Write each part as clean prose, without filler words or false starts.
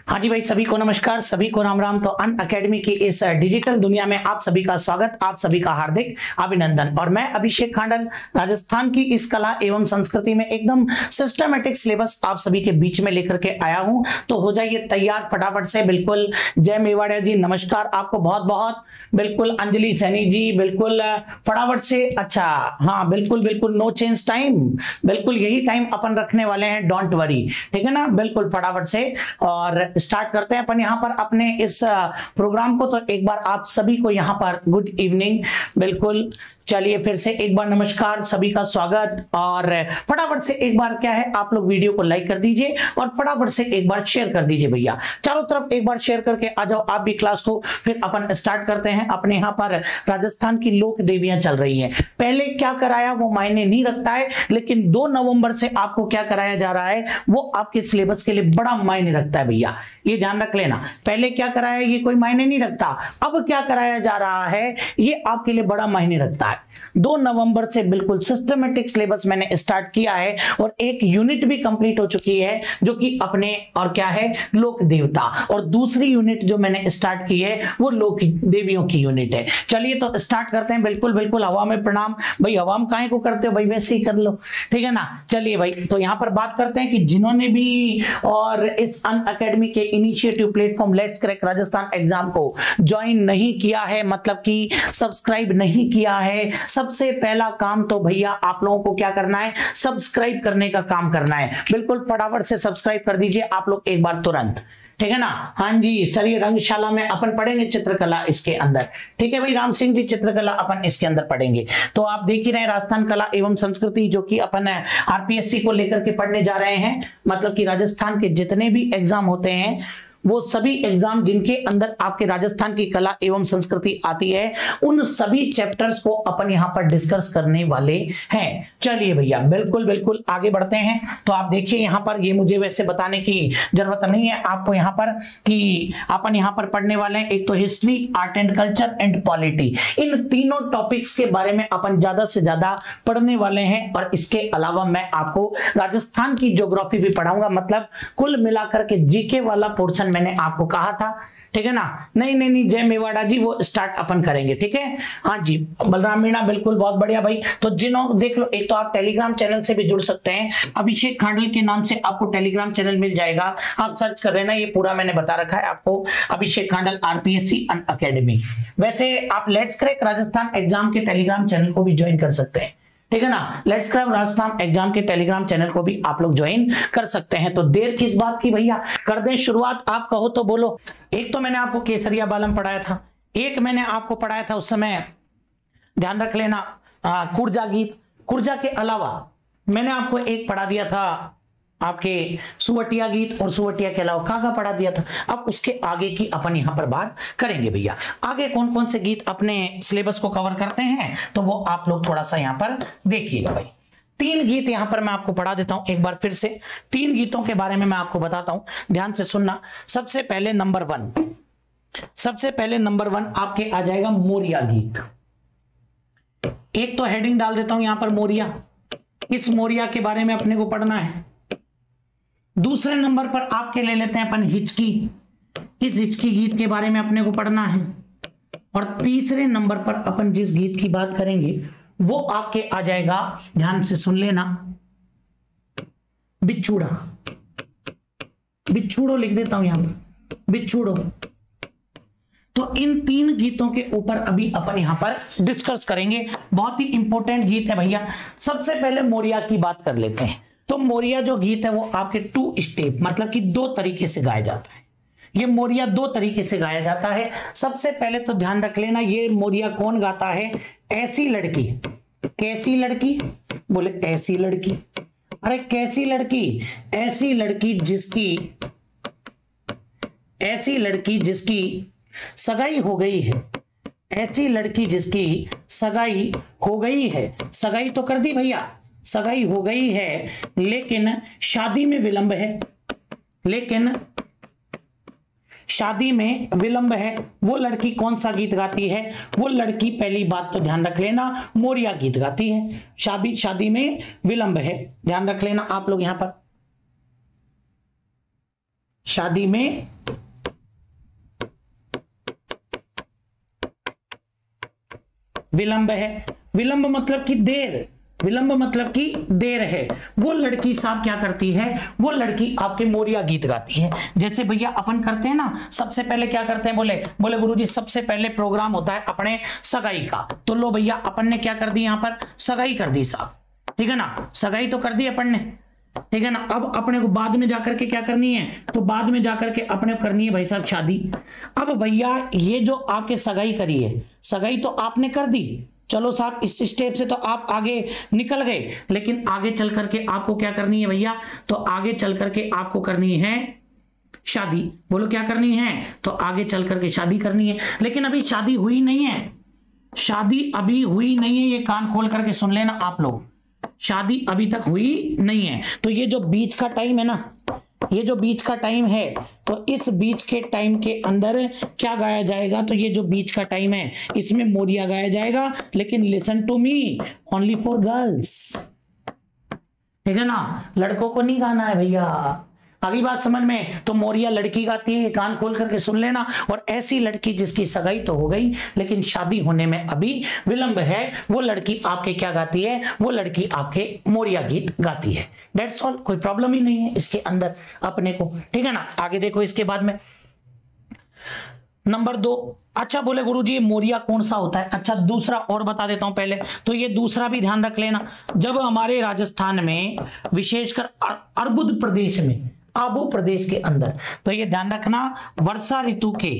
हाँ जी भाई, सभी को नमस्कार, सभी को राम राम। तो अन अकेडमी की इस डिजिटल दुनिया में आप सभी का स्वागत, आप सभी का हार्दिक अभिनंदन। और मैं अभिषेक खांडल राजस्थान की इस कला एवं संस्कृति में एकदम सिस्टमेटिक सिलेबस आप सभी के बीच में लेकर के आया हूं। तो हो जाइए तैयार फटाफट से। बिल्कुल जय मेवाड़िया जी, नमस्कार आपको बहुत बहुत। बिल्कुल अंजलि सैनी जी, बिल्कुल फटाफट से। अच्छा हाँ, बिल्कुल बिल्कुल नो चेंज टाइम, बिल्कुल यही टाइम अपन रखने वाले हैं, डोंट वरी, ठीक है ना। बिल्कुल फटाफट से और स्टार्ट करते हैं अपन यहाँ पर अपने इस प्रोग्राम को। तो एक बार आप सभी को यहाँ पर गुड इवनिंग। बिल्कुल चलिए फिर से एक बार नमस्कार, सभी का स्वागत। और फटाफट से एक बार क्या है, आप लोग वीडियो को लाइक कर दीजिए और फटाफट से एक बार शेयर कर दीजिए भैया, चारों तरफ एक बार शेयर करके आ जाओ आप भी क्लास को। फिर अपन स्टार्ट करते हैं। अपने यहाँ पर राजस्थान की लोक देवियां चल रही हैं। पहले क्या कराया वो मायने नहीं रखता है, लेकिन 2 नवंबर से आपको क्या कराया जा रहा है वो आपके सिलेबस के लिए बड़ा मायने रखता है भैया, ये ध्यान रख लेना। पहले क्या कराया ये कोई मायने नहीं रखता, अब क्या कराया जा रहा है ये आपके लिए बड़ा मायने रखता है। 2 नवंबर से बिल्कुल सिस्टमेटिक सिलेबस मैंने स्टार्ट किया है और एक यूनिट भी कंप्लीट हो चुकी है जो कि अपने और क्या है, लोक देवता। और दूसरी यूनिट जो मैंने स्टार्ट की है वो लोक देवियों की यूनिट है। चलिए तो स्टार्ट करते हैं। बिल्कुल बिल्कुल हवा में प्रणाम भाई, हवा में काहे को करते हो भाई, वैसे ही कर लो, ठीक है ना। चलिए भाई, तो यहां पर बात करते हैं कि जिन्होंने भी और इस अन अकेडमी के initiative platform let's crack Rajasthan exam को ज्वाइन नहीं किया है, मतलब कि सब्सक्राइब नहीं किया है, सबसे पहला काम तो भैया आप लोगों को क्या करना है, सब्सक्राइब करने का काम करना है। बिल्कुल फटाफट से सब्सक्राइब कर दीजिए आप लोग एक बार तुरंत, ठीक है ना। हाँ जी सर, ये रंगशाला में अपन पढ़ेंगे चित्रकला इसके अंदर, ठीक है भाई। राम सिंह जी चित्रकला अपन इसके अंदर पढ़ेंगे। तो आप देख ही रहे हैं राजस्थान कला एवं संस्कृति जो कि अपन आरपीएससी को लेकर के पढ़ने जा रहे हैं। मतलब कि राजस्थान के जितने भी एग्जाम होते हैं वो सभी एग्जाम जिनके अंदर आपके राजस्थान की कला एवं संस्कृति आती है, उन सभी चैप्टर्स को अपन यहां पर डिस्कस करने वाले हैं। चलिए भैया बिल्कुल बिल्कुल आगे बढ़ते हैं। तो आप देखिए यहां पर, ये मुझे वैसे बताने की जरूरत नहीं है आपको यहां पर कि अपन यहां पर पढ़ने वाले हैं एक तो history, art and culture and polity. इन तीनों टॉपिक्स के बारे में अपन ज्यादा से ज्यादा पढ़ने वाले हैं। और इसके अलावा मैं आपको राजस्थान की ज्योग्राफी भी पढ़ाऊंगा। मतलब कुल मिलाकर के जीके वाला पोर्शन मैंने आपको कहा था, ठीक है ना। नहीं जय मेवाड़ा जी वो स्टार्ट अपन करेंगे, ठीक है। हाँ जी बलराम मीणा, बिल्कुल बहुत बढ़िया भाई। तो जिन्हों देख लो, एक तो आप टेलीग्राम चैनल से भी जुड़ सकते हैं, अभिषेक खांडल के नाम से आपको टेलीग्राम चैनल मिल जाएगा, आप सर्च कर लेना, ये पूरा मैंने बता रखा है आपको, अभिषेक खांडल आरपीएससी अन अकेडमी। वैसे आप लेट्स क्रैक राजस्थान एग्जाम के टेलीग्राम चैनल को भी ज्वाइन कर सकते हैं, ठीक है ना। लेट्स क्रैक राजस्थान एग्जाम के टेलीग्राम चैनल को भी आप लोग ज्वाइन कर सकते हैं। तो देर किस बात की भैया, कर दें शुरुआत, आप कहो तो बोलो। एक तो मैंने आपको केसरिया बालम पढ़ाया था, एक मैंने आपको पढ़ाया था उस समय, ध्यान रख लेना, कुर्जा गीत। कुर्जा के अलावा मैंने आपको एक पढ़ा दिया था आपके सुवटिया गीत, और सुवटिया के अलावा कहाँ पढ़ा दिया था। अब उसके आगे की अपन यहां पर बात करेंगे भैया। आगे कौन कौन से गीत अपने सिलेबस को कवर करते हैं तो वो आप लोग थोड़ा सा यहां पर देखिएगा भाई। 3 गीत यहां पर मैं आपको पढ़ा देता हूं एक बार फिर से। 3 गीतों के बारे में मैं आपको बताता हूं, ध्यान से सुनना। सबसे पहले नंबर 1 आपके आ जाएगा मोरिया गीत। एक तो हेडिंग डाल देता हूं यहां पर मोरिया, इस मोरिया के बारे में अपने को पढ़ना है। दूसरे नंबर पर आपके ले लेते हैं अपन हिचकी, इस हिचकी गीत के बारे में अपने को पढ़ना है। और तीसरे नंबर पर अपन जिस गीत की बात करेंगे वो आपके आ जाएगा, ध्यान से सुन लेना, बिछूड़ा। बिछूड़ो लिख देता हूं यहां पर, बिछूड़ो। तो इन 3 गीतों के ऊपर अभी अपन यहां पर डिस्कस करेंगे। बहुत ही इंपॉर्टेंट गीत है भैया। सबसे पहले मोरिया की बात कर लेते हैं। तो मोरिया जो गीत है वो आपके 2 स्टेप, मतलब कि 2 तरीके से गाया जाता है। ये मोरिया 2 तरीके से गाया जाता है। सबसे पहले तो ध्यान रख लेना, ये मोरिया कौन गाता है, ऐसी लड़की। कैसी लड़की, बोले ऐसी लड़की। अरे कैसी लड़की, ऐसी लड़की जिसकी सगाई हो गई है। ऐसी लड़की जिसकी सगाई हो गई है। सगाई तो कर दी भैया, सगाई हो गई है लेकिन शादी में विलंब है। वो लड़की कौन सा गीत गाती है, वो लड़की, पहली बात तो ध्यान रख लेना, मोरिया गीत गाती है। शादी में विलंब है, ध्यान रख लेना आप लोग यहां पर। शादी में विलंब है। विलंब मतलब कि देर, विलंब मतलब कि देर है। वो लड़की साहब क्या करती है, वो लड़की आपके मोरिया गीत गाती है। जैसे भैया अपन करते हैं ना, सबसे पहले क्या करते हैं, बोले गुरुजी सबसे पहले प्रोग्राम होता है अपने सगाई का। तो लो भैया अपन ने क्या कर दी, यहां पर सगाई कर दी साहब, ठीक है ना, सगाई तो कर दी अपन ने, ठीक है ना। अब अपने को बाद में जाकर के क्या करनी है, तो बाद में जाकर के अपने को करनी है भाई साहब शादी। अब भैया ये जो आपके सगाई करी है, सगाई तो आपने कर दी, चलो साहब इस स्टेप से तो आप आगे निकल गए, लेकिन आगे चल करके आपको क्या करनी है भैया, तो आगे चल करके आपको करनी है शादी। बोलो क्या करनी है, तो आगे चल करके शादी करनी है। लेकिन अभी शादी हुई नहीं है, शादी अभी हुई नहीं है, ये कान खोल करके सुन लेना आप लोग, शादी अभी तक हुई नहीं है। तो ये जो बीच का टाइम है ना, ये जो बीच का टाइम है, तो इस बीच के टाइम के अंदर क्या गाया जाएगा, तो ये जो बीच का टाइम है इसमें मोरिया गाया जाएगा। लेकिन listen to me, only for girls, ठीक है ना, लड़कों को नहीं गाना है भैया। अभी बात समझ में, तो मोरिया लड़की गाती है, कान खोल करके सुन लेना। और ऐसी लड़की जिसकी सगाई तो हो गई लेकिन शादी होने में अभी विलंब है, वो लड़की आपके क्या गाती है, वो लड़की आपके मोरिया गीत गाती है। दैट्स ऑल, कोई प्रॉब्लम ही नहीं है इसके अंदर अपने को, ठीक है ना। आगे देखो इसके बाद में नंबर 2। अच्छा बोले गुरुजी ये मोरिया कौन सा होता है, अच्छा दूसरा और बता देता हूं पहले, तो ये दूसरा भी ध्यान रख लेना। जब हमारे राजस्थान में विशेषकर अर्बुद प्रदेश में, आबू प्रदेश के अंदर, तो ये ध्यान रखना वर्षा ऋतु के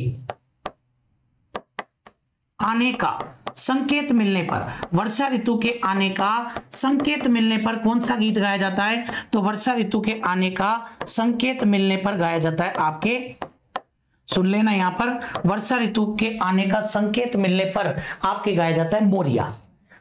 आने का संकेत मिलने पर, वर्षा ऋतु के आने का संकेत मिलने पर कौन सा गीत गाया जाता है, तो वर्षा ऋतु के आने का संकेत मिलने पर गाया जाता है आपके, सुन लेना यहां पर, वर्षा ऋतु के आने का संकेत मिलने पर आपके गाया जाता है मोरिया।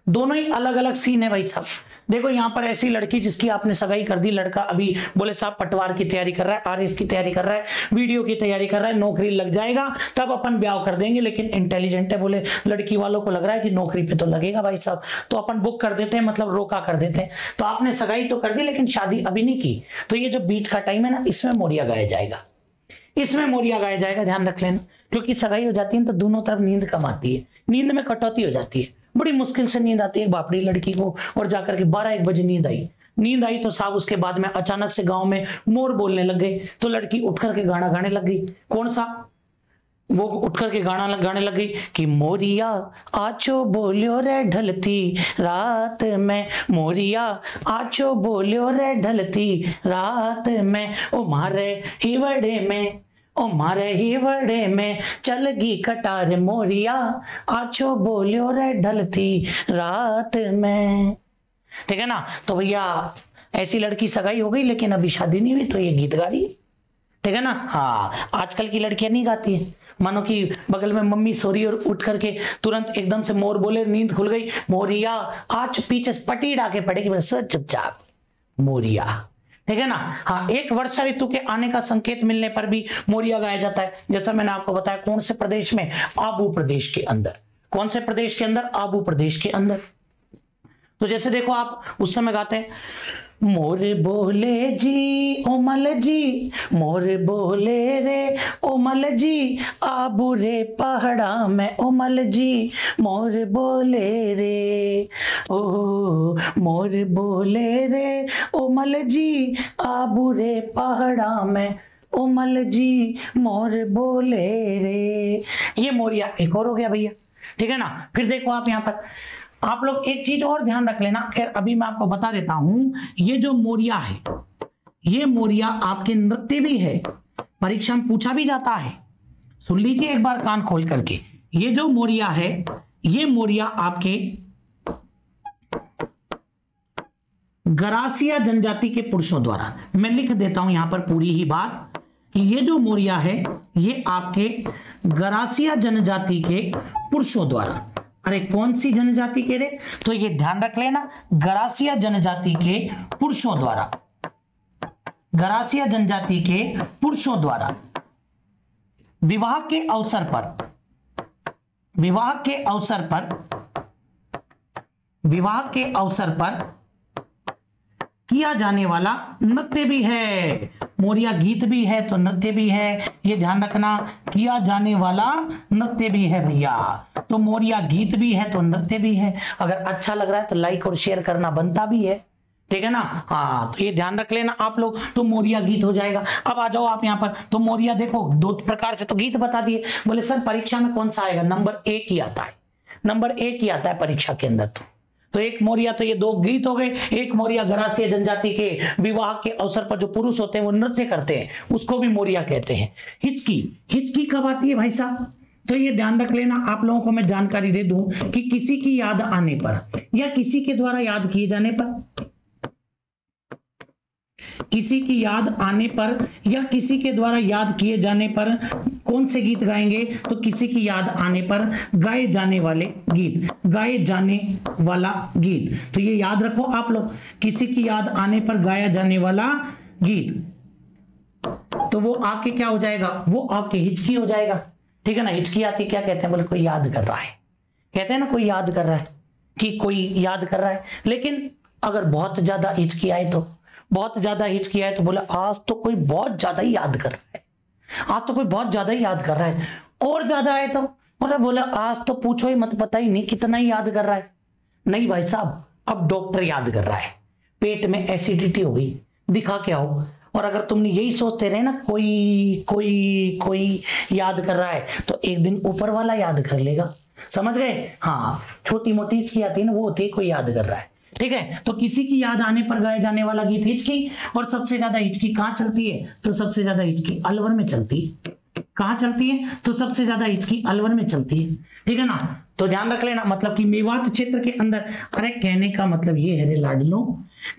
दोनों ही अलग अलग सीन है भाई साहब। देखो यहां पर ऐसी लड़की जिसकी आपने सगाई कर दी, लड़का अभी बोले साहब पटवार की तैयारी कर रहा है, आरएस की तैयारी कर रहा है, वीडियो की तैयारी कर रहा है, नौकरी लग जाएगा तब अपन ब्याह कर देंगे। लेकिन इंटेलिजेंट है, बोले लड़की वालों को लग रहा है कि नौकरी पे तो लगेगा भाई साहब, तो अपन बुक कर देते हैं, मतलब रोका कर देते हैं। तो आपने सगाई तो कर दी लेकिन शादी अभी नहीं की, तो ये जो बीच का टाइम है ना, इसमें मोरिया गाया जाएगा, इसमें मोरिया गाया जाएगा, ध्यान रख लेना। क्योंकि सगाई हो जाती है तो दोनों तरफ नींद कम आती है, नींद में कटौती हो जाती है, बड़ी मुश्किल से नींद आती है बापड़ी लड़की को। और जाकर के 12-1 बजे नींद आई तो साहब उसके बाद में अचानक से गांव में मोर बोलने लग गए, तो लड़की उठ करके गाना गाने लग गई। कौन सा, वो उठ करके गाना गाने लग गई कि मोरिया आचो बोलियो रे ढलती रात में, मोरिया आचो बोलियो रे ढलती रात में, ओ मारे हिवड़े में, ओ मारे हिवड़े में चलगी कटार, मोरिया आचो बोलियो रे ढलती रात में, ठीक है ना। तो भैया ऐसी लड़की सगाई हो गई लेकिन अभी शादी नहीं हुई, तो ये गीत गा रही है, ठीक है ना। हाँ आजकल की लड़कियां नहीं गाती है, मानो कि बगल में मम्मी सो रही और उठ करके तुरंत एकदम से मोर बोले, नींद खुल गई, मोरिया आज पीछे पटी डाके पड़ेगी, बस चुपचाप मोरिया, ठीक है ना। हाँ एक वर्षा ऋतु के आने का संकेत मिलने पर भी मोरिया गाया जाता है। जैसा मैंने आपको बताया कौन से प्रदेश में, आबू प्रदेश के अंदर। कौन से प्रदेश के अंदर, आबू प्रदेश के अंदर। तो जैसे देखो आप उस समय गाते हैं, मोर बोले जी ओमल जी, मोर बोले रे ओमल जी, आबू रे पहाड़ा में ओमल जी, मोर बोले रे, ओ मोर बोले रे ओमल जी, आबू रे पहाड़ा में ओमल जी, मोर बोले रे। ये मोरिया एक और हो गया भैया, ठीक है ना। फिर देखो आप यहाँ पर आप लोग एक चीज और ध्यान रख लेना, खैर अभी मैं आपको बता देता हूं, ये जो मोरिया है, ये मोरिया आपके नृत्य भी है, परीक्षा में पूछा भी जाता है। सुन लीजिए एक बार कान खोल करके, ये जो मोरिया है, ये मोरिया आपके गरासिया जनजाति के पुरुषों द्वारा, मैं लिख देता हूं यहां पर पूरी ही बात, कि ये जो मोरिया है ये आपके गरासिया जनजाति के पुरुषों द्वारा, अरे कौन सी जनजाति के रे, तो ये ध्यान रख लेना, गरासिया जनजाति के पुरुषों द्वारा, गरासिया जनजाति के पुरुषों द्वारा विवाह के अवसर पर, विवाह के अवसर पर, विवाह के अवसर पर किया जाने वाला नृत्य भी है। मोरिया गीत भी है तो नृत्य भी है, ये ध्यान रखना। किया जाने वाला नृत्य भी है भैया, तो मोरिया गीत भी है तो नृत्य भी है। अगर अच्छा लग रहा है तो लाइक और शेयर करना बनता भी है, ठीक है ना। हाँ, तो ये ध्यान रख लेना आप लोग। तो मोरिया गीत हो जाएगा। अब आ जाओ आप यहाँ पर, तो मोरिया देखो दो प्रकार से तो गीत बता दिए। बोले सर परीक्षा में कौन सा आएगा? नंबर 1 ही आता है, नंबर 1 ही आता है परीक्षा के अंदर। तो एक मोरिया, तो ये 2 गीत हो गए। एक मोरिया गरासिया जनजाति के विवाह के अवसर पर जो पुरुष होते हैं वो नृत्य करते हैं, उसको भी मोरिया कहते हैं। हिचकी, हिचकी कब आती है भाई साहब? तो ये ध्यान रख लेना। आप लोगों को मैं जानकारी दे दूं कि किसी की याद आने पर या किसी के द्वारा याद किए जाने पर, किसी की याद आने पर या किसी के द्वारा याद किए जाने पर कौन से गीत गाएंगे? तो किसी की याद आने पर गाए जाने वाले गीत, गाए जाने वाला गीत। तो ये याद रखो आप लोग, किसी की याद आने पर गाया जाने वाला गीत, तो वो आपके क्या हो जाएगा? वो आपके हिचकी हो जाएगा, ठीक है ना। हिचकी आती क्या कहते हैं? बोले कोई याद कर रहा है, कहते हैं ना कोई याद कर रहा है, कि कोई याद कर रहा है। लेकिन अगर बहुत ज्यादा हिचकी आए तो, बहुत ज्यादा हिचकी आए तो बोला आज तो कोई बहुत ज्यादा ही याद कर रहा है, आज तो कोई बहुत ज्यादा ही याद कर रहा है। और ज्यादा आए तो मतलब बोला आज तो पूछो ही मत, पता ही नहीं कितना ही याद कर रहा है। नहीं भाई साहब, अब डॉक्टर याद कर रहा है, पेट में एसिडिटी हो गई, दिखा के आओ। और अगर तुमने यही सोचते रहे ना कोई कोई कोई याद कर रहा है, तो एक दिन ऊपर वाला याद कर लेगा, समझ गए। हाँ, छोटी मोटी हिचकी आती है ना, वो होती है कोई याद कर रहा है, ठीक है। तो किसी की याद आने पर गाए जाने वाला गीत हिचकी। और सबसे ज्यादा हिचकी कहां चलती है? तो सबसे ज्यादा हिचकी अलवर में चलती है। कहां चलती है? तो सबसे ज्यादा हिचकी अलवर में चलती है, ठीक है ना। तो ध्यान रख लेना, मतलब कि मेवात क्षेत्र के अंदर। अरे कहने का मतलब ये है रे लाडलो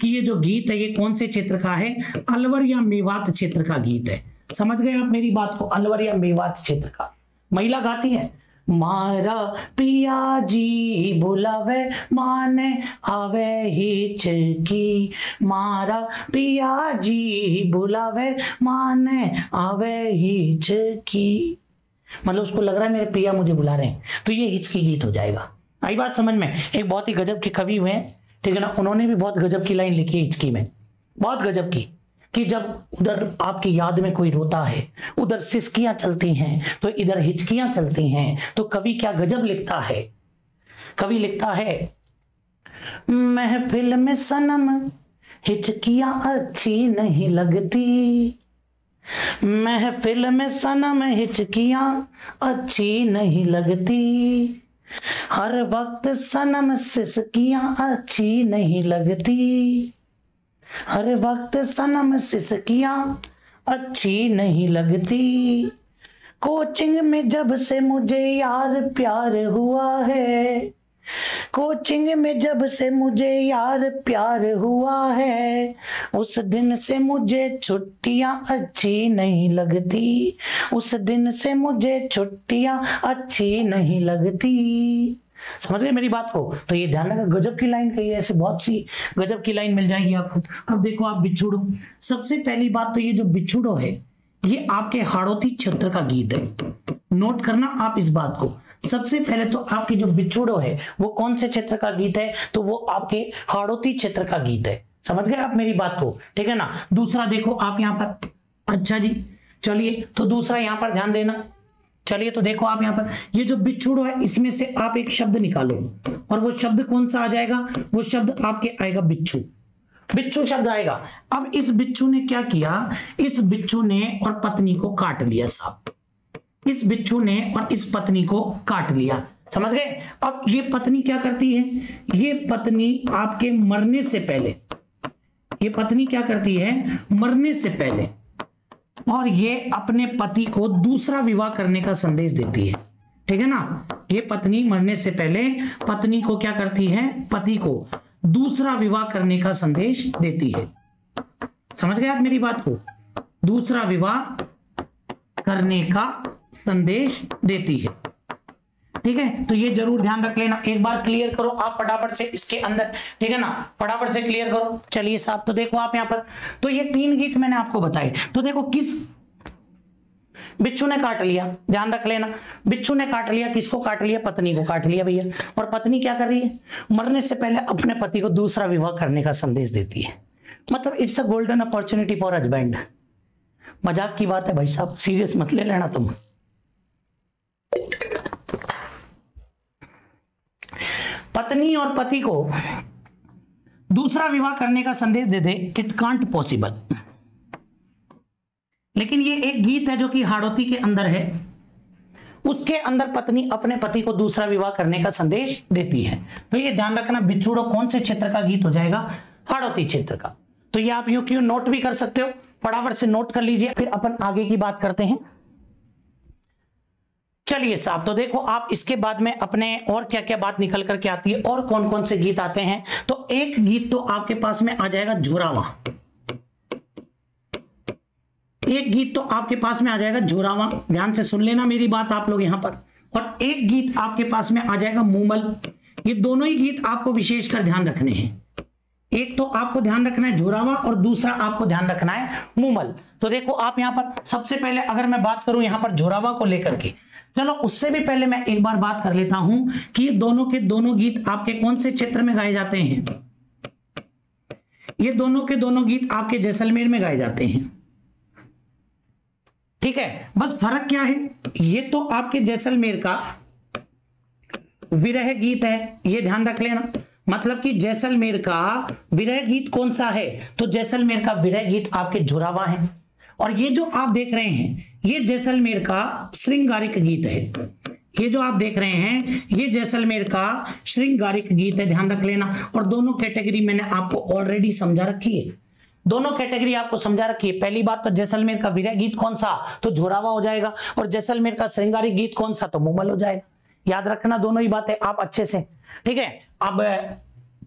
कि ये जो गीत है ये कौन से क्षेत्र का है? अलवर या मेवात क्षेत्र का गीत है। समझ गए आप मेरी बात को? अलवर या मेवात क्षेत्र का। महिला गाती है, मारा पिया जी बुलावे माने आवे हिचकी, मारा पिया जी बुलावे माने आवे हिचकी। मतलब उसको लग रहा है मेरे पिया मुझे बुला रहे हैं, तो ये हिचकी गीत हो जाएगा। आई बात समझ में? एक बहुत ही गजब के कवि हुए हैं, ठीक है ना, उन्होंने भी बहुत गजब की लाइन लिखी है हिचकी में, बहुत गजब की, कि जब उधर आपकी याद में कोई रोता है, उधर सिसकियां चलती हैं, तो इधर हिचकियां चलती हैं। तो कवि क्या गजब लिखता है? कवि लिखता है, महफिल में सनम हिचकियां अच्छी नहीं लगती, महफिल में सनम हिचकियां अच्छी नहीं लगती, हर वक्त सनम सिसकियां अच्छी नहीं लगती, हर वक्त सनम सिसकियां अच्छी नहीं लगती, कोचिंग में जब से मुझे यार प्यार हुआ है, कोचिंग में जब से मुझे यार प्यार हुआ है, उस दिन से मुझे छुट्टियां अच्छी नहीं लगती, उस दिन से मुझे छुट्टियां अच्छी नहीं लगती। समझ गए मेरी बात को? तो ये ध्यान रखना, गजब की लाइन कही है, ऐसे बहुत सी गजब की लाइन मिल जाएगी आपको। अब देखो आप बिछुड़ो, सबसे पहली बात तो ये जो बिछुड़ो है ये आपके हाड़ौती क्षेत्र का गीत है। नोट करना आप इस बात को। सबसे पहले तो आपकी जो बिछुड़ो है वो कौन से क्षेत्र का गीत है? तो वो आपके हाड़ौती क्षेत्र का गीत है। समझ गए आप मेरी बात को, ठीक है ना। दूसरा देखो आप यहाँ पर, अच्छा जी चलिए, तो दूसरा यहाँ पर ध्यान देना। चलिए तो देखो आप यहाँ पर, ये जो बिछुड़ो है इसमें से आप एक शब्द निकालो, और वो शब्द कौन सा आ जाएगा? वो शब्द आपके आएगा बिच्छू, बिच्छू शब्द आएगा। अब इस बिच्छू ने क्या किया? इस बिच्छू ने और पत्नी को काट लिया साहब, इस बिच्छू ने और इस पत्नी को काट लिया, समझ गए। अब ये पत्नी क्या करती है? ये पत्नी आपके मरने से पहले, ये पत्नी क्या करती है? मरने से पहले, और ये अपने पति को दूसरा विवाह करने का संदेश देती है, ठीक है ना। ये पत्नी मरने से पहले पत्नी को क्या करती है? पति को दूसरा विवाह करने का संदेश देती है। समझ गए आप मेरी बात को? दूसरा विवाह करने का संदेश देती है, ठीक है। तो ये जरूर ध्यान रख लेना, एक बार क्लियर करो आप फटाफट से इसके अंदर, ठीक है ना, फटाफट से क्लियर करो। चलिए साहब, तो देखो आप यहाँ पर, तो ये 3 गीत मैंने आपको बताए। तो देखो किस बिच्छू ने काट लिया, ध्यान रख लेना, बिच्छू ने काट लिया, किसको काट लिया? पत्नी को काट लिया भैया। और पत्नी क्या कर रही है? मरने से पहले अपने पति को दूसरा विवाह करने का संदेश देती है। मतलब it's a golden opportunity for husband. मजाक की बात है भाई साहब, सीरियस मत ले लेना तुम। पत्नी और पति को दूसरा विवाह करने का संदेश दे दे, इट कांट पॉसिबल। लेकिन ये एक गीत है जो कि हाड़ौती के अंदर है, उसके अंदर पत्नी अपने पति को दूसरा विवाह करने का संदेश देती है। तो ये ध्यान रखना, बिछुड़ो कौन से क्षेत्र का गीत हो जाएगा, हाड़ौती क्षेत्र का। तो ये आप यूं क्यों नोट भी कर सकते हो, फटाफट से नोट कर लीजिए, फिर अपन आगे की बात करते हैं। चलिए साहब, तो देखो आप इसके बाद में अपने और क्या क्या बात निकल करके आती है और कौन कौन से गीत आते हैं। तो एक गीत तो आपके पास में आ जाएगा जोरावा, एक गीत तो आपके पास में आ जाएगा जोरावा, ध्यान से सुन लेना मेरी बात आप लोग यहां पर। और एक गीत आपके पास में आ जाएगा मूमल। ये दोनों ही गीत आपको विशेषकर ध्यान रखने हैं। एक तो आपको ध्यान रखना है जोरावा और दूसरा आपको ध्यान रखना है मूमल। तो देखो आप यहां पर सबसे पहले अगर मैं बात करूं यहां पर जोरावा को लेकर के, चलो उससे भी पहले मैं एक बार बात कर लेता हूं कि ये दोनों के दोनों गीत आपके कौन से क्षेत्र में गाए जाते हैं। ये दोनों के दोनों गीत आपके जैसलमेर में गाए जाते हैं, ठीक है। बस फर्क क्या है, ये तो आपके जैसलमेर का विरह गीत है, ये ध्यान रख लेना। मतलब कि जैसलमेर का विरह गीत कौन सा है, तो जैसलमेर का विरह गीत आपके जोरावा है। और ये जो आप देख रहे हैं ये जैसलमेर का श्रृंगारिक गीत है। ये जो आप देख रहे हैं ये जैसलमेर का श्रृंगारिक गीत है, ध्यान रख लेना। और दोनों कैटेगरी मैंने आपको ऑलरेडी समझा रखी है, दोनों कैटेगरी आपको समझा रखी है। पहली बात तो जैसलमेर का विरह गीत कौन सा, तो जोरावा हो जाएगा, और जैसलमेर का श्रृंगारिक गीत कौन सा, तो मूमल हो जाएगा। याद रखना दोनों ही बातें आप अच्छे से, ठीक है। अब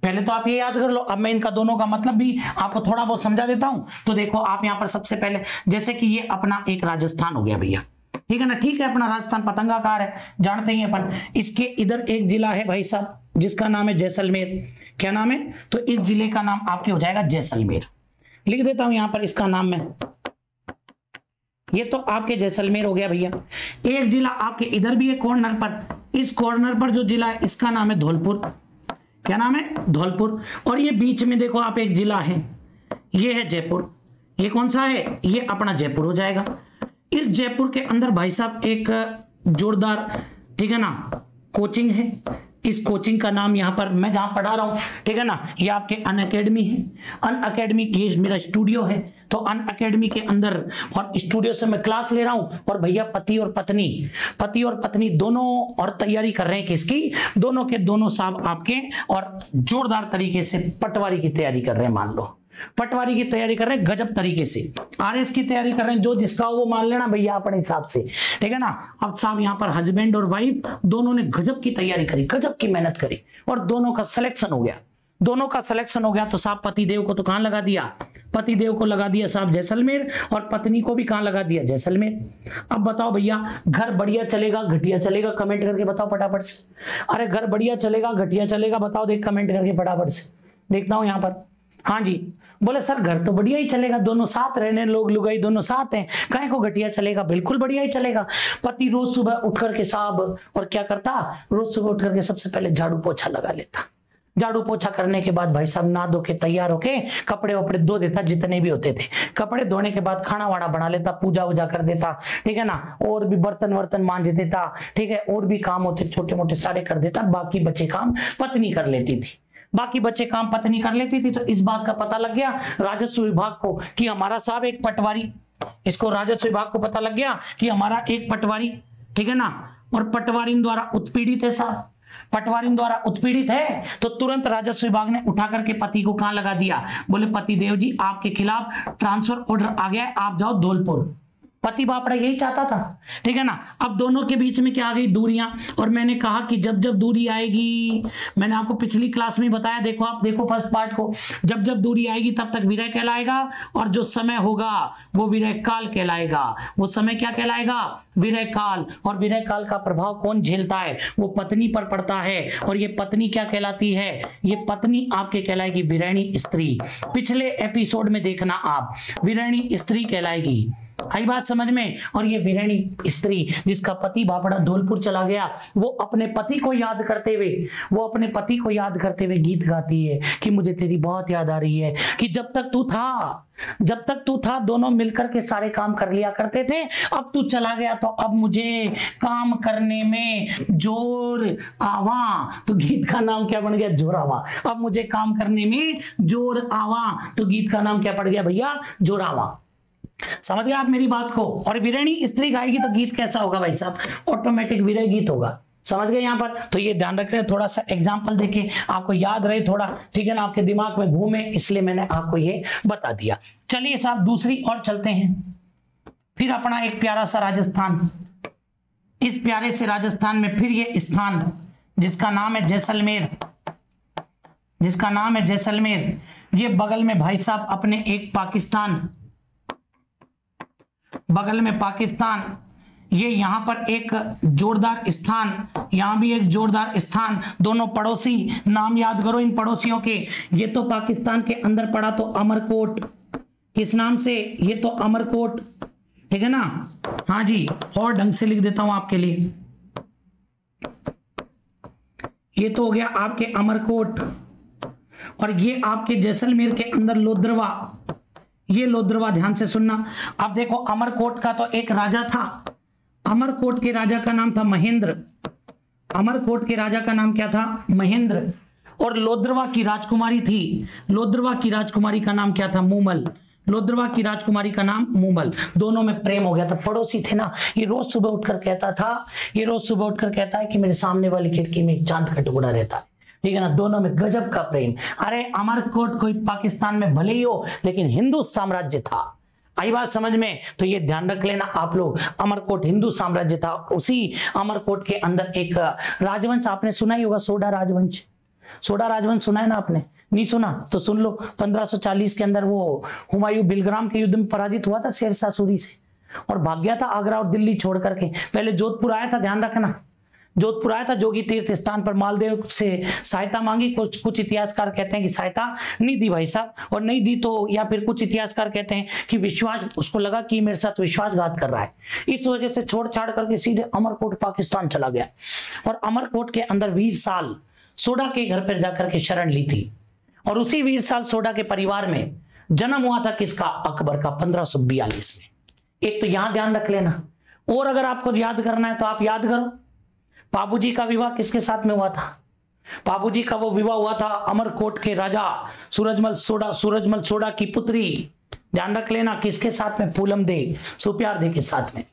पहले तो आप ये याद कर लो, अब मैं इनका दोनों का मतलब भी आपको थोड़ा बहुत समझा देता हूं। तो देखो आप यहां पर सबसे पहले जैसे कि ये अपना एक राजस्थान हो गया भैया, ठीक है ना, ठीक है, अपना राजस्थान पतंगाकार है, जानते ही अपन। इसके इधर एक जिला है भाई साहब जिसका नाम है जैसलमेर। क्या नाम है, तो इस जिले का नाम आपके हो जाएगा जैसलमेर। लिख देता हूं यहां पर इसका नाम मैं, ये तो आपके जैसलमेर हो गया भैया। एक जिला आपके इधर भी है कॉर्नर पर, इस कॉर्नर पर जो जिला है इसका नाम है धौलपुर। क्या नाम है, धौलपुर। और ये बीच में देखो आप एक जिला है, ये है जयपुर। ये कौन सा है, ये अपना जयपुर हो जाएगा। इस जयपुर के अंदर भाई साहब एक जोरदार, ठीक है ना, कोचिंग है। इस कोचिंग का नाम यहाँ पर मैं जहां पढ़ा रहा हूं, ठीक है ना, ये आपके अन अकेडमी है। अन अकेडमी ये मेरा स्टूडियो है, तो अन अकेडमी के अंदर और स्टूडियो से मैं क्लास ले रहा हूं। और भैया पति और पत्नी दोनों और तैयारी कर रहे हैं किसकी, दोनों के दोनों साहब आपके, और जोरदार तरीके से पटवारी की तैयारी कर रहे हैं। मान लो पटवारी की तैयारी कर रहे हैं गजब तरीके से, आरएस की तैयारी कर रहे हैं, जो जिसका वो मान लेना भैया अपने हिसाब से, ठीक है ना। अब साहब यहाँ पर हस्बैंड और वाइफ दोनों ने गजब की तैयारी करी, गजब की मेहनत करी, और दोनों का सिलेक्शन हो गया। दोनों का सिलेक्शन हो गया तो साहब पतिदेव को तो कहां लगा दिया, पतिदेव को लगा दिया साहब जैसलमेर, और पत्नी को भी कहां लगा दिया, जैसलमेर। अब बताओ भैया घर बढ़िया चलेगा घटिया चलेगा, कमेंट करके बताओ फटाफट से। अरे घर बढ़िया चलेगा घटिया चलेगा, बताओ देख कमेंट करके फटाफट से, देखता हूं यहाँ पर। हाँ जी, बोले सर घर तो बढ़िया ही चलेगा, दोनों साथ रहने, लोग लुगाई दोनों साथ हैं, काहे को घटिया चलेगा, बिल्कुल बढ़िया ही चलेगा। पति रोज सुबह उठ करके साहब और क्या करता, रोज सुबह उठ करके सबसे पहले झाड़ू पोछा लगा लेता। झाड़ू पोछा करने के बाद भाई साहब नहा धो के तैयार होके कपड़े वपड़े धो देता, जितने भी होते थे। कपड़े धोने के बाद खाना वाना बना लेता, पूजा वूजा कर देता, ठीक है ना, और भी बर्तन वर्तन मांज देता, ठीक है, और भी काम होते छोटे मोटे सारे कर देता। बाकी बचे काम पत्नी कर लेती थी, बाकी बच्चे काम पत्नी कर लेती थी। तो इस बात का पता लग गया राजस्व विभाग को कि हमारा साहब एक पटवारी, इसको राजस्व विभाग को पता लग गया कि हमारा एक पटवारी, ठीक है ना, और पटवारी द्वारा उत्पीड़ित है साहब, पटवारी द्वारा उत्पीड़ित है। तो तुरंत राजस्व विभाग ने उठा करके पति को कहां लगा दिया, बोले पतिदेव जी आपके खिलाफ ट्रांसफर ऑर्डर आ गया है, आप जाओ धौलपुर। पति बापड़ा यही चाहता था, ठीक है ना। अब दोनों के बीच में क्या आ गई, दूरियां। और मैंने कहा कि जब जब दूरी आएगी, मैंने आपको पिछली क्लास में बताया, देखो आप देखो फर्स्ट पार्ट को, जब जब दूरी आएगी तब तक विरह कहलाएगा, और जो समय होगा वो विरह काल कहलाएगा। वो समय क्या कहलाएगा, विरह काल। और विरह काल का प्रभाव कौन झेलता है, वो पत्नी पर पड़ता है। और ये पत्नी क्या कहलाती है, ये पत्नी आपके कहलाएगी विरहणी स्त्री। पिछले एपिसोड में देखना आप, विरहणी स्त्री कहलाएगी, आई बात समझ में। और ये वीरानी स्त्री जिसका पति बापड़ा धौलपुर चला गया, वो अपने पति को याद करते हुए गीत गाती है कि मुझे तेरी बहुत याद आ रही है, कि जब तक तू था दोनों मिलकर के सारे काम कर लिया करते थे, अब तू चला गया तो अब मुझे काम करने में जोर आवा। तो गीत का नाम क्या बन गया? जोरावा। अब मुझे काम करने में जोर आवा, तो गीत का नाम क्या पड़ गया भैया? जोरावा। समझ गए आप मेरी बात को। और वीरानी स्त्री गाएगी तो गीत कैसा होगा भाई साहब? ऑटोमेटिक वीरय गीत होगा। समझ गए यहाँ पर? तो ये ध्यान रख रहे हैं, थोड़ा सा एग्जाम्पल देके आपको याद रहे थोड़ा, ठीक है ना, आपके दिमाग में घूमे, इसलिए मैंने आपको ये बता दिया। चलिए साहब दूसरी और चलते हैं। फिर अपना एक प्यारा सा राजस्थान, इस प्यारे से राजस्थान में फिर ये स्थान जिसका नाम है जैसलमेर, ये बगल में भाई साहब अपने एक पाकिस्तान, बगल में पाकिस्तान, ये यहां पर एक जोरदार स्थान, यहां भी एक जोरदार स्थान, दोनों पड़ोसी, नाम याद करो इन पड़ोसियों के। ये तो पाकिस्तान के अंदर पड़ा तो अमरकोट, किस नाम से? ये तो अमरकोट, ठीक है ना। हाँ जी, और ढंग से लिख देता हूं आपके लिए। ये तो हो गया आपके अमरकोट, और ये आपके जैसलमेर के अंदर लोद्रवा, ये लोद्रवा, ध्यान से सुनना। अब देखो अमरकोट का तो एक राजा था, अमरकोट के राजा का नाम था महेंद्र, अमरकोट के राजा का नाम क्या था? महेंद्र। और लोद्रवा की राजकुमारी थी, लोद्रवा की राजकुमारी का नाम क्या था? मूमल, लोद्रवा की राजकुमारी का नाम मूमल। दोनों में प्रेम हो गया था, पड़ोसी थे ना। ये रोज सुबह उठकर कहता है कि मेरे सामने वाली खिड़की में एक चांद का टुकड़ा रहता है, ठीक है ना। दोनों में गजब का प्रेम। अरे अमरकोट कोई पाकिस्तान में भले ही हो, लेकिन हिंदू साम्राज्य था। आई बात समझ में? तो ये ध्यान रख लेना आप लोग, अमरकोट हिंदू साम्राज्य था। उसी अमरकोट के अंदर एक राजवंश आपने सुना ही होगा, सोडा राजवंश। सोडा राजवंश सुना है ना आपने? नहीं सुना तो सुन लो। 1540 के अंदर वो हुमायूं बिलग्राम के युद्ध में पराजित हुआ था शेरशाह सूरी से, और भाग गया था आगरा और दिल्ली छोड़ करके। पहले जोधपुर आया था, ध्यान रखना, जोधपुर आया था, जोगी तीर्थ स्थान पर मालदेव से सहायता मांगी। कुछ इतिहासकार कहते हैं कि सहायता नहीं दी भाई साहब, और नहीं दी तो, या फिर कुछ इतिहासकार कहते हैं कि विश्वास, उसको लगा कि मेरे साथ विश्वासघात कर रहा है, इस वजह से छोड़ छाड़ करके सीधे अमरकोट पाकिस्तान चला गया। और अमरकोट के अंदर वीर साल सोडा के घर पर जाकर के शरण ली थी। और उसी वीर साल सोडा के परिवार में जन्म हुआ था किसका? अकबर का, 1542 में। एक तो यहां ध्यान रख लेना। और अगर आपको याद करना है तो आप याद करो, बाबूजी का विवाह किसके साथ में हुआ था? बाबूजी का वो विवाह हुआ था अमरकोट के राजा सूरजमल सोडा की पुत्री, ध्यान रख लेना, किसके साथ में? फूलम दे, सुप्यार दे के साथ में।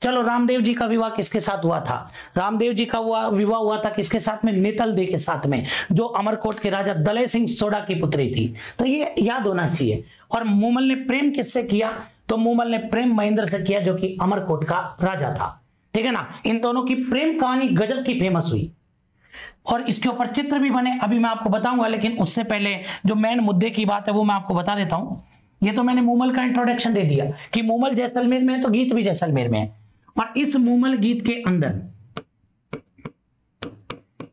चलो रामदेव जी का विवाह किसके साथ हुआ था? रामदेव जी का विवाह हुआ था किसके साथ में? नेतल दे के साथ में, जो अमरकोट के राजा दलय सिंह सोडा की पुत्री थी। तो ये याद होना चाहिए। और मूमल ने प्रेम किससे किया? तो मूमल ने प्रेम महेंद्र से किया, जो कि अमरकोट का राजा था, ठीक है ना। इन दोनों की प्रेम कहानी गजब की फेमस हुई, और इसके ऊपर चित्र भी बने, अभी मैं आपको बताऊंगा। लेकिन उससे पहले जो मेन मुद्दे की बात है वो मैं आपको बता देता हूं। ये तो मैंने मूमल का इंट्रोडक्शन दे दिया कि मूमल जैसलमेर में है, तो गीत भी जैसलमेर में है। और इस मूमल गीत के अंदर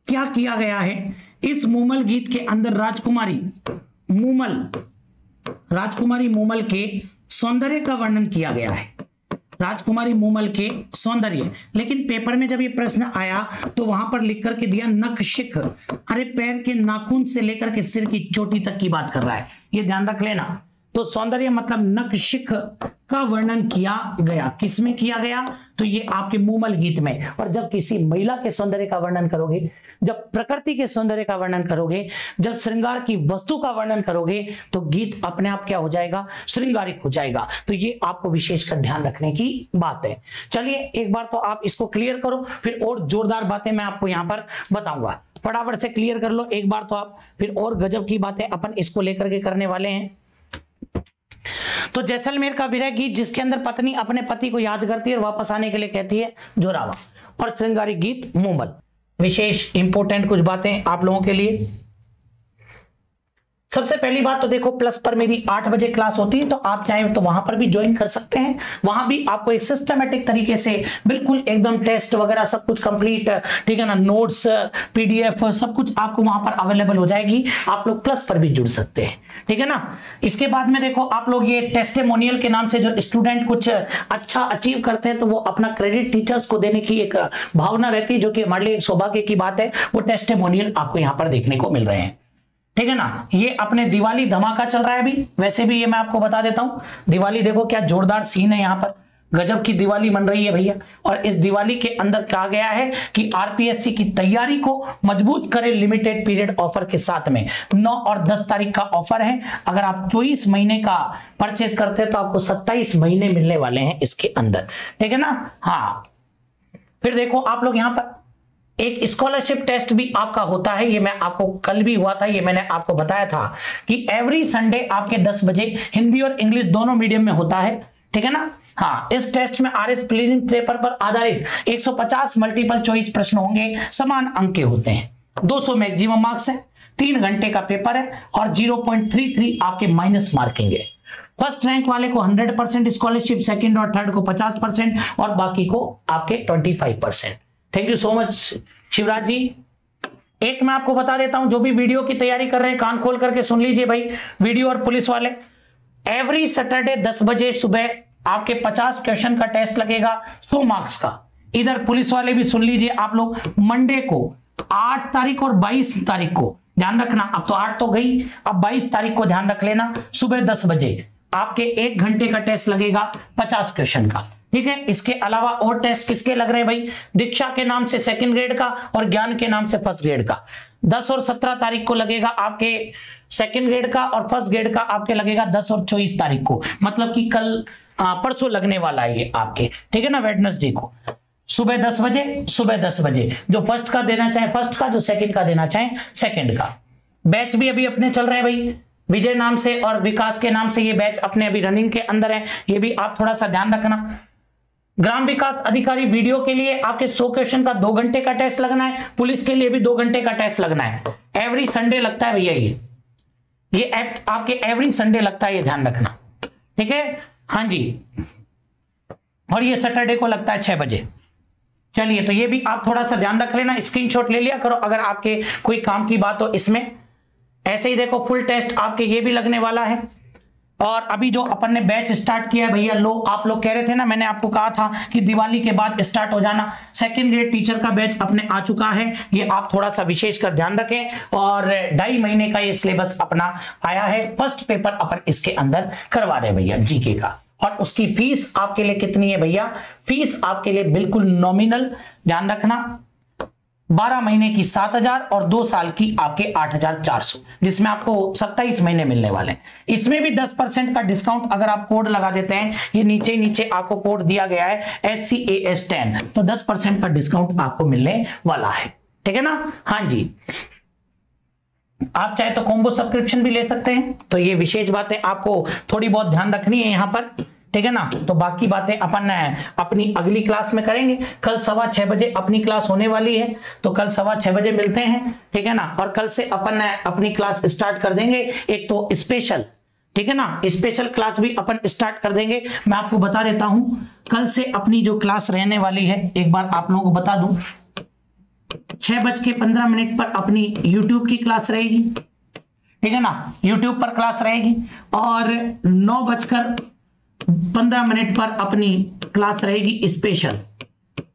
क्या किया गया है? इस मूमल गीत के अंदर राजकुमारी मूमल के सौंदर्य का वर्णन किया गया है, राजकुमारी मूमल के सौंदर्य। लेकिन पेपर में जब ये प्रश्न आया तो वहां पर लिख करके दिया नख शिख, अरे पैर के नाखून से लेकर के सिर की चोटी तक की बात कर रहा है, ये ध्यान रख लेना। तो सौंदर्य मतलब नख शिख का वर्णन किया गया, किसमें किया गया? तो ये आपके मूमल गीत में। और जब किसी महिला के सौंदर्य का वर्णन करोगे, जब प्रकृति के सौंदर्य का वर्णन करोगे, जब श्रृंगार की वस्तु का वर्णन करोगे, तो गीत अपने आप क्या हो जाएगा? श्रृंगारिक हो जाएगा। तो ये आपको विशेषकर ध्यान रखने की बात है। चलिए एक बार तो आप इसको क्लियर करो, फिर और जोरदार बातें मैं आपको यहां पर बताऊंगा। फटाफट से क्लियर कर लो एक बार तो आप, फिर और गजब की बातें अपन इसको लेकर के करने वाले हैं। तो जैसलमेर का विरह गीत, जिसके अंदर पत्नी अपने पति को याद करती है और वापस आने के लिए कहती है जोरावा, और श्रृंगारिक गीत मूमल। विशेष इंपोर्टेंट कुछ बातें आप लोगों के लिए। सबसे पहली बात तो देखो, प्लस पर मेरी 8 बजे क्लास होती है, तो आप चाहें तो वहां पर भी ज्वाइन कर सकते हैं। वहां भी आपको एक सिस्टमेटिक तरीके से बिल्कुल एकदम टेस्ट वगैरह सब कुछ कंप्लीट, ठीक है ना, नोट्स, पीडीएफ सब कुछ आपको वहां पर अवेलेबल हो जाएगी। आप लोग प्लस पर भी जुड़ सकते हैं, ठीक है ना। इसके बाद में देखो, आप लोग ये टेस्टिमोनियल के नाम से जो स्टूडेंट कुछ अच्छा अचीव करते हैं, तो वो अपना क्रेडिट टीचर्स को देने की एक भावना रहती है, जो कि हमारे लिए सौभाग्य की बात है। वो टेस्टिमोनियल आपको यहाँ पर देखने को मिल रहे हैं, ठीक है ना। ये अपने दिवाली धमाका चल रहा है अभी, वैसे भी ये मैं आपको बता देता हूं, दिवाली देखो क्या जोरदार सीन है, यहाँ पर गजब की दिवाली बन रही है भैया। और इस दिवाली के अंदर कहा गया है कि आरपीएससी की तैयारी को मजबूत करें लिमिटेड पीरियड ऑफर के साथ में 9 और 10 तारीख का ऑफर है। अगर आप 24 महीने का परचेज करते हैं तो आपको 27 महीने मिलने वाले हैं इसके अंदर, ठीक है ना। हाँ, फिर देखो आप लोग यहाँ पर एक स्कॉलरशिप टेस्ट भी आपका होता है। ये मैं आपको कल भी हुआ था, ये मैंने आपको बताया था कि एवरी संडे आपके 10 बजे हिंदी और इंग्लिश दोनों मीडियम में होता है, ठीक है ना। हाँ, इस टेस्ट में आरएस प्रीलिम्स पेपर पर आधारित 150 मल्टीपल चॉइस प्रश्न होंगे, समान अंक के होते हैं, 200 मैक्सिमम मार्क्स है, 3 घंटे का पेपर है और 0.33 आपके माइनस मार्किंग है। फर्स्ट रैंक वाले को 100% स्कॉलरशिप, सेकंड और थर्ड को 50% और बाकी को आपके 25%। Thank you so much Shivraj ji. एक मैं आपको बता देता हूं, जो भी वीडियो की तैयारी कर रहे हैं कान खोल करके सुन लीजिए भाई, वीडियो और पुलिस वाले, एवरी सैटरडे 10 बजे सुबह आपके 50 क्वेश्चन का टेस्ट लगेगा 100 मार्क्स का। इधर पुलिस वाले भी सुन लीजिए आप लोग, मंडे को 8 तारीख और 22 तारीख को ध्यान रखना, अब तो 8 तो गई, अब 22 तारीख को ध्यान रख लेना, सुबह 10 बजे आपके 1 घंटे का टेस्ट लगेगा 50 क्वेश्चन का, ठीक है। इसके अलावा और टेस्ट किसके लग रहे हैं भाई, दीक्षा के नाम से सेकंड ग्रेड का और ज्ञान के नाम से फर्स्ट ग्रेड का। 10 और 17 तारीख को लगेगा आपके सेकंड ग्रेड का और फर्स्ट ग्रेड का आपके लगेगा 10 और 24 तारीख को, मतलब कि कल परसों लगने वाला है ये आपके, ठीक है ना, वेडनेसडे को सुबह 10 बजे, सुबह 10 बजे। जो फर्स्ट का देना चाहे फर्स्ट का, जो सेकंड का देना चाहे सेकंड का। बैच भी अभी अपने चल रहे हैं भाई, विजय नाम से और विकास के नाम से ये बैच अपने अभी रनिंग के अंदर है, ये भी आप थोड़ा सा ध्यान रखना। ग्राम विकास अधिकारी वीडियो के लिए आपके 100 क्वेश्चन का 2 घंटे का टेस्ट लगना है, पुलिस के लिए भी 2 घंटे का टेस्ट लगना है। एवरी संडे लगता है भैया, ये आपके एवरी संडे लगता है, ये ध्यान रखना, ठीक है। हाँ जी, और ये सैटरडे को लगता है 6 बजे। चलिए, तो ये भी आप थोड़ा सा ध्यान रख लेना, स्क्रीनशॉट ले लिया करो अगर आपके कोई काम की बात हो इसमें। ऐसे ही देखो, फुल टेस्ट आपके ये भी लगने वाला है। और अभी जो अपन ने बैच स्टार्ट किया है भैया, आप लोग कह रहे थे ना, मैंने आपको कहा था कि दिवाली के बाद स्टार्ट हो जाना। सेकंड ग्रेड टीचर का बैच अपने आ चुका है, ये आप थोड़ा सा विशेष कर ध्यान रखें। और 2.5 महीने का ये सिलेबस अपना आया है, फर्स्ट पेपर अपन इसके अंदर करवा रहे हैं भैया जीके का। और उसकी फीस आपके लिए कितनी है भैया, फीस आपके लिए बिल्कुल नॉमिनल, ध्यान रखना, 12 महीने की 7,000 और 2 साल की आपके 8,400, जिसमें आपको 27 महीने मिलने वाले हैं। इसमें भी 10% का डिस्काउंट अगर आप कोड लगा देते हैं, ये नीचे आपको कोड दिया गया है SCAS10, तो 10% का डिस्काउंट आपको मिलने वाला है, ठीक है ना। हाँ जी, आप चाहे तो कॉम्बो सब्सक्रिप्शन भी ले सकते हैं। तो ये विशेष बातें आपको थोड़ी बहुत ध्यान रखनी है यहाँ पर, ठीक है ना। तो बाकी बातें अपन अपनी अगली क्लास में करेंगे। कल 6:15 बजे अपनी क्लास होने वाली है, तो कल 6:15 बजे मिलते हैं, ठीक है ना। और कल से अपन अपनी क्लास स्टार्ट कर देंगे, एक तो स्पेशल, ठीक है ना, स्पेशल क्लास भी अपन स्टार्ट कर देंगे। मैं आपको बता देता हूं, कल से अपनी जो क्लास रहने वाली है, एक बार आप लोगों को बता दूं, 6:15 पर अपनी YouTube की क्लास रहेगी, ठीक है ना, YouTube पर क्लास रहेगी। और 9:15 पर अपनी क्लास रहेगी स्पेशल।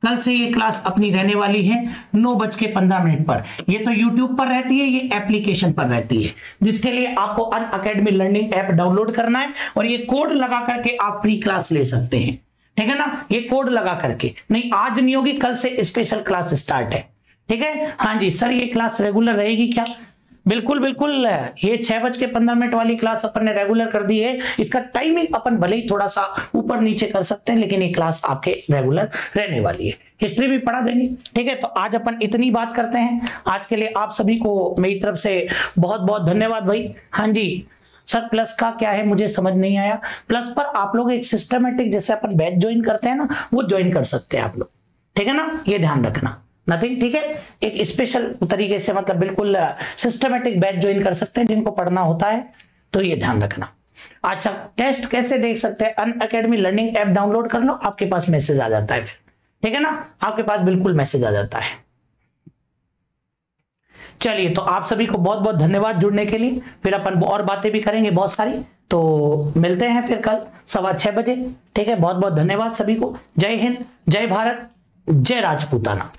कल से ये क्लास अपनी रहने वाली है 9:15 पर। ये तो YouTube पर रहती है, ये एप्लीकेशन पर रहती है, जिसके लिए आपको अनअकैडमी लर्निंग ऐप डाउनलोड करना है और ये कोड लगा करके आप फ्री क्लास ले सकते हैं, ठीक है ना। ये कोड लगा करके, नहीं आज नहीं होगी, कल से स्पेशल क्लास स्टार्ट है, ठीक है। हाँ जी सर, ये क्लास रेगुलर रहेगी क्या? बिल्कुल बिल्कुल, ये 6:15 वाली क्लास अपन ने रेगुलर कर दी है। इसका टाइमिंग अपन भले ही थोड़ा सा ऊपर नीचे कर सकते हैं, लेकिन ये क्लास आपके रेगुलर रहने वाली है। हिस्ट्री भी पढ़ा देंगे, ठीक है। तो आज अपन इतनी बात करते हैं। आज के लिए आप सभी को मेरी तरफ से बहुत बहुत धन्यवाद भाई। हाँ जी सर, प्लस का क्या है मुझे समझ नहीं आया। प्लस पर आप लोग एक सिस्टमेटिक, जैसे अपन बैच ज्वाइन करते हैं ना, वो ज्वाइन कर सकते हैं आप लोग, ठीक है ना, ये ध्यान रखना। नथिंग। ठीक है, एक स्पेशल तरीके से मतलब बिल्कुल सिस्टमेटिक बैच ज्वाइन कर सकते हैं जिनको पढ़ना होता है, तो ये ध्यान रखना। अच्छा, टेस्ट कैसे देख सकते हैं? अनअकैडमी लर्निंग ऐप डाउनलोड कर लो, आपके पास मैसेज आ जाता है फिर, ठीक है ना, आपके पास बिल्कुल मैसेज आ जाता है। चलिए, तो आप सभी को बहुत बहुत धन्यवाद जुड़ने के लिए। फिर अपन और बातें भी करेंगे बहुत सारी, तो मिलते हैं फिर कल 6:15 बजे। ठीक है, बहुत बहुत धन्यवाद सभी को। जय हिंद, जय भारत, जय राजपूताना।